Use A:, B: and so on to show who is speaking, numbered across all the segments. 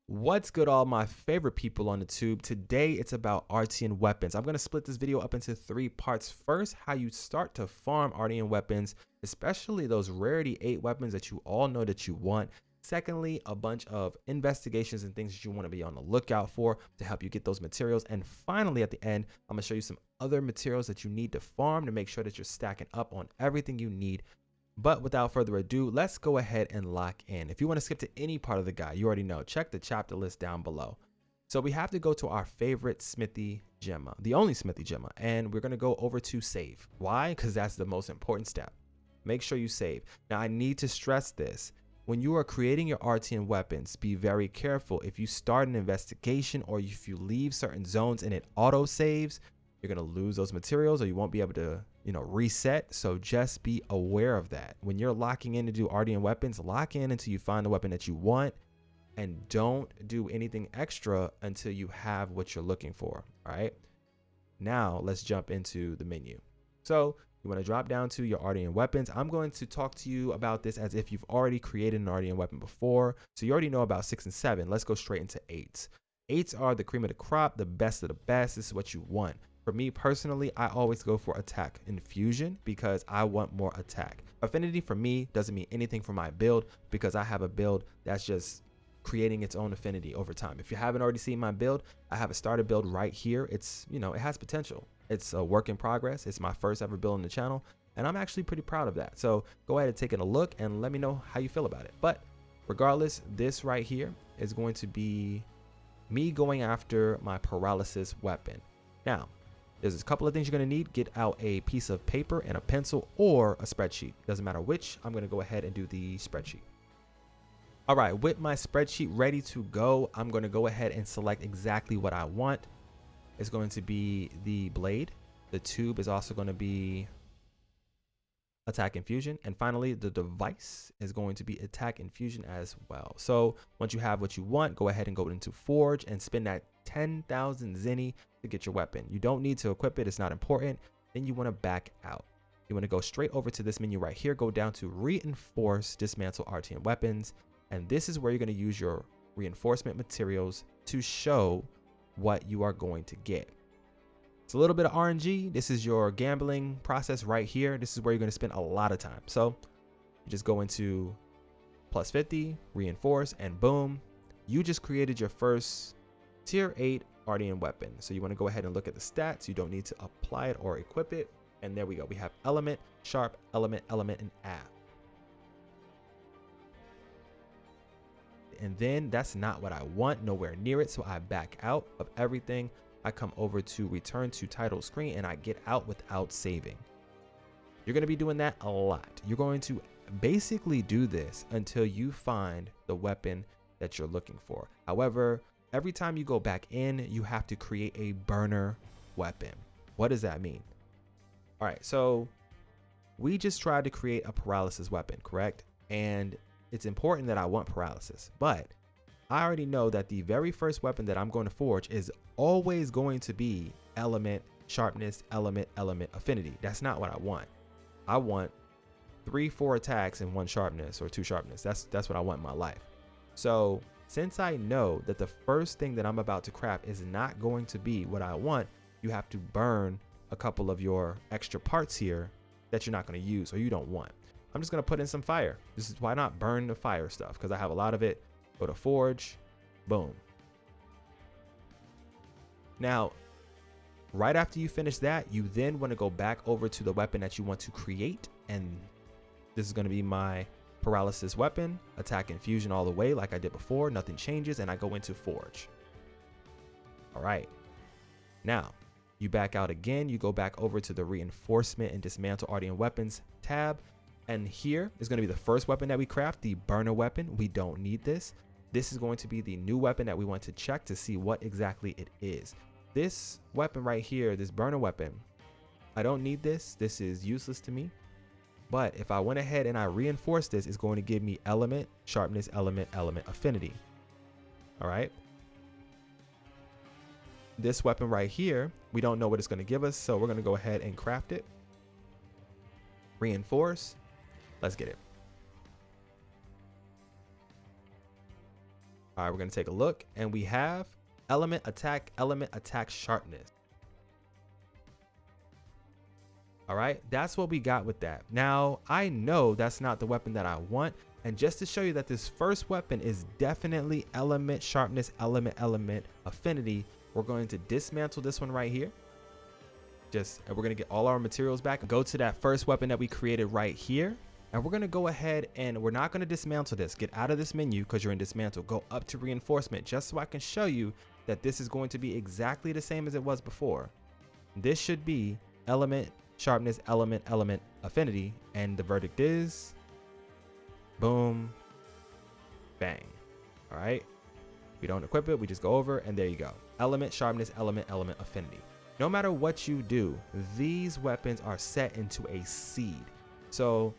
A: What's good, all my favorite people on the tube? Today it's about Artian weapons. I'm going to split this video up into 3 parts. First, how you start to farm Artian weapons, especially those Rarity 8 weapons that you all know that you want. Secondly, a bunch of investigations and things that you want to be on the lookout for to help you get those materials. And finally, at the end, I'm going to show you some other materials that you need to farm to make sure that you're stacking up on everything you need. But without further ado, let's go ahead and lock in. If you want to skip to any part of the guide, you already know, check the chapter list down below. So we have to go to our favorite smithy gemma, the only smithy gemma, and we're going to go over to save. Why? Because that's the most important step. Make sure you save. Now, I need to stress this. When you are creating your Artian weapons, be very careful. If you start an investigation or if you leave certain zones and it auto saves, you're going to lose those materials or you won't be able to, reset. So just be aware of that. When you're locking in to do Artian weapons, lock in until you find the weapon that you want and don't do anything extra until you have what you're looking for. All right. Now let's jump into the menu. So you want to drop down to your Artian weapons. I'm going to talk to you about this as if you've already created an Artian weapon before. So you already know about 6 and 7. Let's go straight into 8s. 8s are the cream of the crop, the best of the best. This is what you want. For me personally, I always go for attack infusion because I want more attack. Affinity for me doesn't mean anything for my build because I have a build that's just creating its own affinity over time. If you haven't already seen my build, I have a starter build right here. It's, it has potential. It's a work in progress. It's my first ever build on the channel, and I'm actually pretty proud of that. So go ahead and take a look and let me know how you feel about it. But regardless, this right here is going to be me going after my paralysis weapon. Now, there's a couple of things you're going to need. Get out a piece of paper and a pencil or a spreadsheet. Doesn't matter which. I'm going to go ahead and do the spreadsheet. All right, with my spreadsheet ready to go, I'm going to go ahead and select exactly what I want. It's going to be the blade. The tube is also going to be attack infusion. And finally, the device is going to be attack infusion as well. So once you have what you want, go ahead and go into Forge and spend that 10,000 zenny to get your weapon. You don't need to equip it. It's not important. Then you want to back out. You want to go straight over to this menu right here. Go down to reinforce dismantle Artian weapons. And this is where you're going to use your reinforcement materials to show what you are going to get. It's a little bit of RNG. This is your gambling process right here. This is where you're going to spend a lot of time. So you just go into plus 50, reinforce, and boom, you just created your first tier 8 Artian weapon. So you want to go ahead and look at the stats. You don't need to apply it or equip it. And there we go. We have element, sharp, element, and ab. And then that's not what I want, nowhere near it. So I back out of everything. I come over to return to title screen and I get out without saving. You're going to be doing that a lot. You're going to basically do this until you find the weapon that you're looking for. However, every time you go back in, you have to create a burner weapon. What does that mean? All right, so we just tried to create a paralysis weapon, correct? And it's important that I want paralysis, but I already know that the very first weapon that I'm going to forge is always going to be element, sharpness, element, affinity. That's not what I want. I want 3-4 attacks and 1 sharpness or 2 sharpness. That's what I want in my life. So since I know that the first thing that I'm about to craft is not going to be what I want, you have to burn a couple of your extra parts here that you're not going to use or you don't want. I'm just going to put in some fire. This is why not burn the fire stuff, because I have a lot of it. Go to forge, boom. Now, right after you finish that, you then want to go back over to the weapon that you want to create. And this is going to be my paralysis weapon, attack infusion all the way like I did before. Nothing changes, and I go into forge. All right. Now, you back out again. You go back over to the reinforcement and dismantle Artian weapons tab. And here is going to be the first weapon that we craft, the burner weapon. We don't need this. This is going to be the new weapon that we want to check to see what exactly it is. This weapon right here, this burner weapon, I don't need this. This is useless to me. But if I went ahead and I reinforced this, it's going to give me element, sharpness, element, affinity. All right. This weapon right here, we don't know what it's going to give us. So we're going to go ahead and craft it. Reinforce. Let's get it. All right, we're going to take a look, and we have element attack sharpness. All right, that's what we got with that. Now, I know that's not the weapon that I want. And just to show you that this first weapon is definitely element sharpness, element affinity, we're going to dismantle this one right here. And we're going to get all our materials back. Go to that first weapon that we created right here. And we're going to go ahead and we're not going to dismantle this. Get out of this menu because you're in dismantle. Go up to reinforcement just so I can show you that this is going to be exactly the same as it was before. This should be element sharpness, element affinity, and the verdict is boom, bang. All right, we don't equip it, we just go over, and there you go. Element sharpness, element affinity. No matter what you do, these weapons are set into a seed. So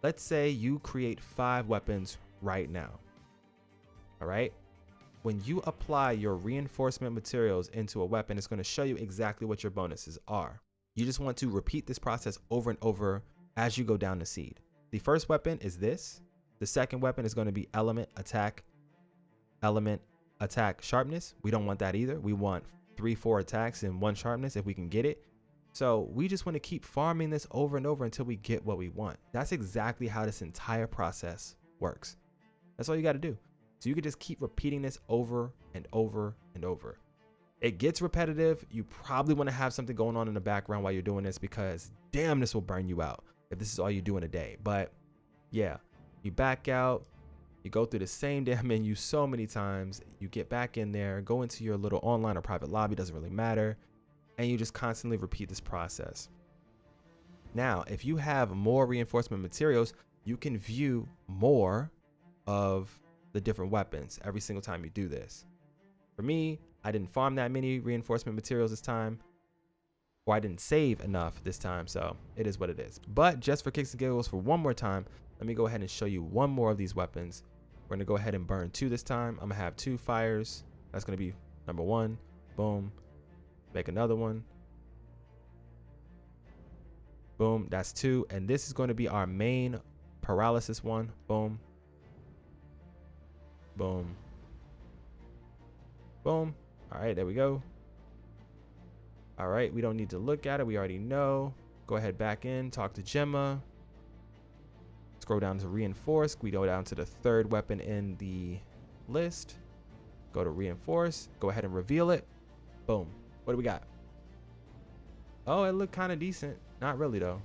A: let's say you create 5 weapons right now. All right, when you apply your reinforcement materials into a weapon, it's going to show you exactly what your bonuses are. You just want to repeat this process over and over as you go down the seed. The first weapon is this. The second weapon is going to be element attack sharpness. We don't want that either. We want 3-4 attacks and 1 sharpness if we can get it. So we just want to keep farming this over and over until we get what we want. That's exactly how this entire process works. That's all you got to do. So you can just keep repeating this over and over and over. It gets repetitive. You probably want to have something going on in the background while you're doing this because damn, this will burn you out if this is all you do in a day. But yeah, you back out, you go through the same damn menu so many times, you get back in there, go into your little online or private lobby, doesn't really matter, and you just constantly repeat this process. Now, if you have more reinforcement materials, you can view more of the different weapons every single time you do this. For me, I didn't farm that many reinforcement materials this time, or I didn't save enough this time, so it is what it is. But just for kicks and giggles, for one more time, let me go ahead and show you one more of these weapons. We're gonna go ahead and burn 2 this time. I'm gonna have 2 fires. That's gonna be number 1, boom, make another one, boom, that's 2. And this is going to be our main paralysis one, boom, boom, boom. All right, there we go. All right, we don't need to look at it. We already know. Go ahead back in, talk to Gemma. Scroll down to reinforce. We go down to the 3rd weapon in the list. Go to reinforce. Go ahead and reveal it. Boom. What do we got? Oh, it looked kind of decent. Not really though.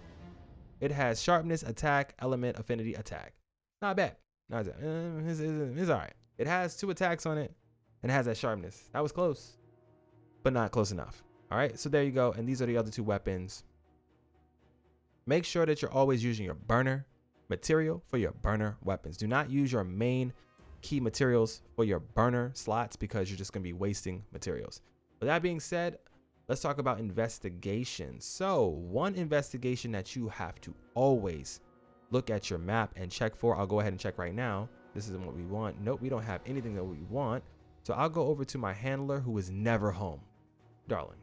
A: It has sharpness, attack, element, affinity, attack. Not bad. Not bad. It's all right. It has 2 attacks on it. And it has that sharpness. That was close, but not close enough. All right, so there you go. And these are the other 2 weapons. Make sure that you're always using your burner material for your burner weapons. Do not use your main key materials for your burner slots because you're just going to be wasting materials. With that being said, let's talk about investigation. So one investigation that you have to always look at your map and check for. I'll go ahead and check right now. This isn't what we want. Nope, we don't have anything that we want. So I'll go over to my handler who is never home. Darling,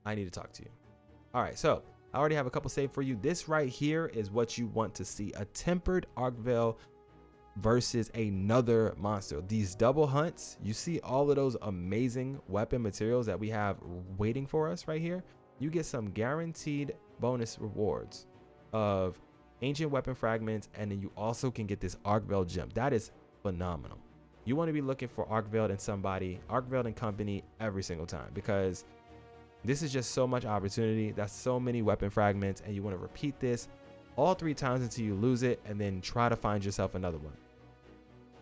A: I need to talk to you. All right, so I already have a couple saved for you. This right here is what you want to see. A tempered Arcvale versus another monster. These double hunts, you see all of those amazing weapon materials that we have waiting for us right here. You get some guaranteed bonus rewards of ancient weapon fragments, and then you also can get this Arcvale gem. That is phenomenal. You want to be looking for Arcvale and somebody, Arcvale and company every single time, because this is just so much opportunity. That's so many weapon fragments, and you want to repeat this all 3 times until you lose it, and then try to find yourself another one.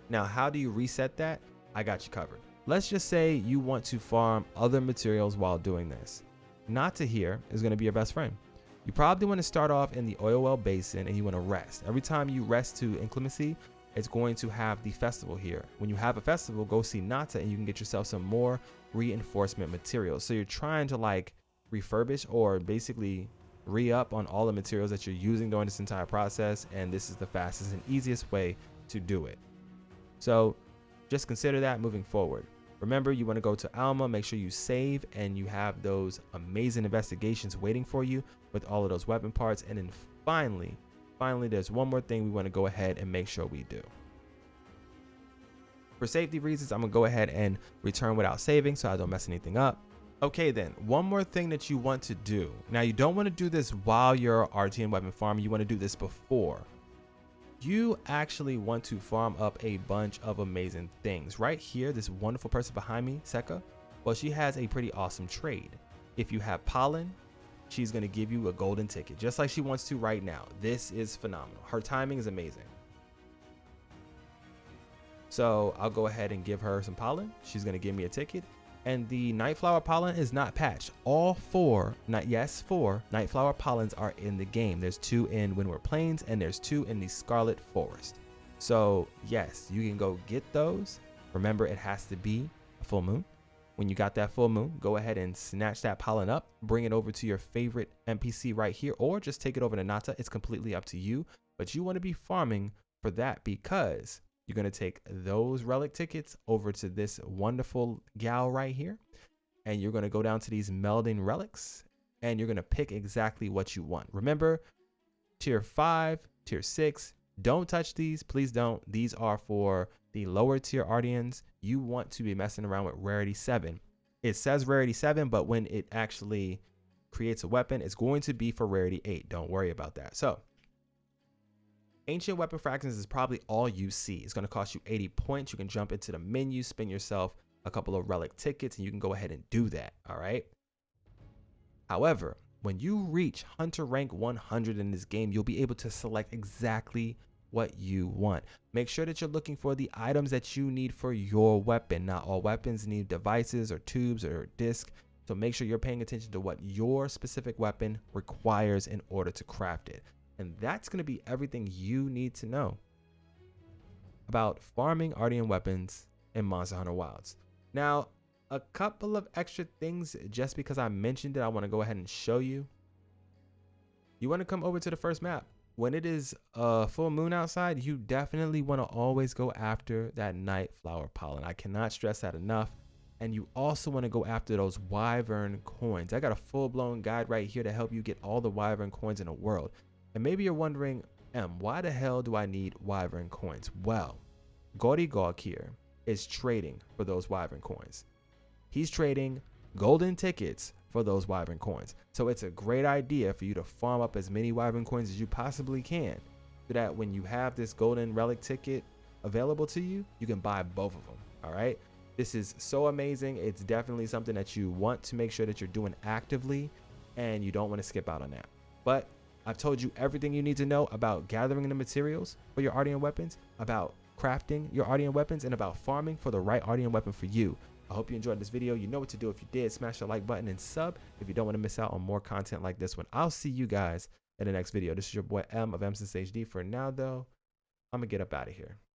A: Now, how do you reset that? I got you covered. Let's just say you want to farm other materials while doing this. Nata here is going to be your best friend. You probably want to start off in the oil well basin, and you want to rest. Every time you rest to inclemency, it's going to have the festival here. When you have a festival, go see Nata and you can get yourself some more reinforcement materials. So you're trying to like refurbish or basically re-up on all the materials that you're using during this entire process, and this is the fastest and easiest way to do it. So just consider that moving forward. Remember, you want to go to Alma, make sure you save, and you have those amazing investigations waiting for you with all of those weapon parts. And then finally, there's one more thing we want to go ahead and make sure we do. For safety reasons, I'm gonna go ahead and return without saving so I don't mess anything up. Okay then, one more thing that you want to do. Now you don't want to do this while you're Artian weapon farming, you want to do this before. You actually want to farm up a bunch of amazing things. Right here, this wonderful person behind me, Seka, well, she has a pretty awesome trade. If you have pollen, she's gonna give you a golden ticket, just like she wants to right now. This is phenomenal. Her timing is amazing. So I'll go ahead and give her some pollen. She's gonna give me a ticket. And the Nightflower pollen is not patched. All four Nightflower pollens are in the game. There's 2 in Windward Plains and there's 2 in the Scarlet Forest. So yes, you can go get those. Remember, it has to be a full moon. When you got that full moon, go ahead and snatch that pollen up, bring it over to your favorite NPC right here, or just take it over to Nata. It's completely up to you, but you want to be farming for that because you're going to take those relic tickets over to this wonderful gal right here, and you're going to go down to these melding relics, and you're going to pick exactly what you want. Remember, tier 5, tier 6, don't touch these. Please don't. These are for the lower tier Artians. You want to be messing around with Rarity 7. It says Rarity 7, but when it actually creates a weapon, it's going to be for Rarity 8. Don't worry about that. So Ancient Weapon Fragments is probably all you see. It's going to cost you 80 points. You can jump into the menu, spin yourself a couple of relic tickets, and you can go ahead and do that. All right. However, when you reach Hunter rank 100 in this game, you'll be able to select exactly what you want. Make sure that you're looking for the items that you need for your weapon. Not all weapons need devices or tubes or discs. So make sure you're paying attention to what your specific weapon requires in order to craft it. And that's going to be everything you need to know about farming Artian weapons in Monster Hunter Wilds. Now, a couple of extra things, just because I mentioned it, I want to go ahead and show you. You want to come over to the first map. When it is full moon outside, you definitely want to always go after that Nightflower pollen. I cannot stress that enough. And you also want to go after those Wyvern coins. I got a full-blown guide right here to help you get all the Wyvern coins in the world. And maybe you're wondering, why the hell do I need Wyvern coins? Well, Gaudy Gawk here is trading for those Wyvern coins. He's trading golden tickets for those Wyvern coins. So it's a great idea for you to farm up as many Wyvern coins as you possibly can, so that when you have this golden relic ticket available to you, you can buy both of them. All right. This is so amazing. It's definitely something that you want to make sure that you're doing actively, and you don't want to skip out on that. But I've told you everything you need to know about gathering the materials for your Artian weapons, about crafting your Artian weapons, and about farming for the right Artian weapon for you. I hope you enjoyed this video. You know what to do. If you did, smash the like button and sub if you don't want to miss out on more content like this one. I'll see you guys in the next video. This is your boy M of MSensei HD. For now, though, I'm going to get up out of here.